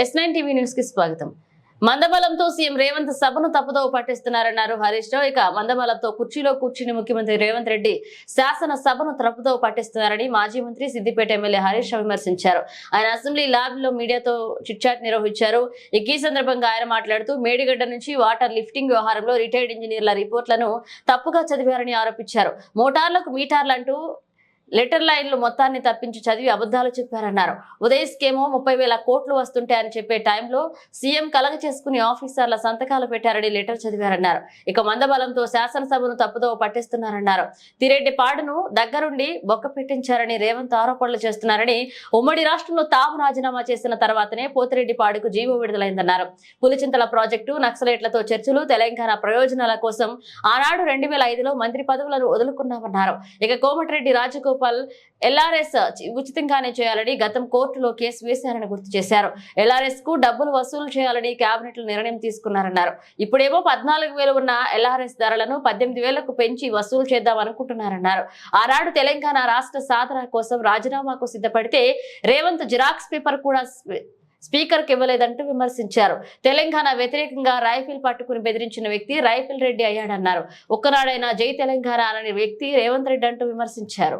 S9 TV news కి స్వాగతం. మందబలంతో CM Revanth సభను తప్పుదోవ పట్టిస్తున్నారన్నారు హరీష్ రావు. ఇక మందబలంతో కుర్చీలో కూర్చుని ముఖ్యమంత్రి రేవంత్ రెడ్డి శాసన సభను తప్పుదోవ పట్టిస్తున్నారని మాజీ మంత్రి సిద్దిపేట ఎమ్మెల్యే హరీష్ రావు విమర్శించారు. ఆయన అసెంబ్లీ ల్యాబ్ లో మీడియాతో చిట్చాట్ నిర్వహించారు. ఈ సందర్భంగా ఆయన మాట్లాడుతూ మేడిగడ్డ నుంచి వాటర్ లిఫ్టింగ్ వ్యవహారంలో రిటైర్డ్ ఇంజనీర్ల రిపోర్ట్లను తప్పుగా చదివారని ఆరోపించారు. మోటార్లకు మీటర్లంటూ లెటర్ లైన్లు మొత్తాన్ని తప్పించి చదివి అబద్ధాలు చెప్పారన్నారు. ఉదయస్కేమో 30,000 కోట్లు వస్తుంటాయని చెప్పే టైంలో సీఎం కలగ చేసుకుని ఆఫీసర్ల సంతకాలు పెట్టారని లెటర్ చదివారన్నారు. ఇక మందబలంతో శాసనసభను తప్పుదోవ పట్టిస్తున్నారన్నారు. తిరెడ్డిపాడును దగ్గరుండి బొక్క పెట్టించారని రేవంత్ ఆరోపణలు చేస్తున్నారని, ఉమ్మడి రాష్ట్రంలో తాము రాజీనామా చేసిన తర్వాతనే పోతిరెడ్డిపాడుకు జీవో విడుదలైందన్నారు. పులిచింతల ప్రాజెక్టు, నక్సలైట్లతో చర్చలు, తెలంగాణ ప్రయోజనాల కోసం ఆనాడు 2005లో మంత్రి పదవులను వదులుకున్నామన్నారు. ఇక కోమటిరెడ్డి రాజగోపాల్ LRS ఉచితంగానే చేయాలని గతం కోర్టులో కేసు వేశారని గుర్తు చేశారు. LRS కు డబ్బులు వసూలు చేయాలని కేబినెట్ లో నిర్ణయం తీసుకున్నారన్నారు. ఇప్పుడేమో 14,000 ఉన్న LRS ధరలను 18,000కు పెంచి వసూలు చేద్దాం అనుకుంటున్నారన్నారు. ఆనాడు తెలంగాణ రాష్ట్ర సాధన కోసం రాజీనామాకు సిద్ధపడితే రేవంత్ జిరాక్స్ పేపర్ కూడా స్పీకర్ కు ఇవ్వలేదంటూ విమర్శించారు. తెలంగాణ వ్యతిరేకంగా రైఫిల్ పట్టుకుని బెదిరించిన వ్యక్తి రైఫిల్ రెడ్డి అయ్యాడన్నారు. ఒక్కనాడైనా జై తెలంగాణ అనే వ్యక్తి రేవంత్ రెడ్డి అంటూ విమర్శించారు.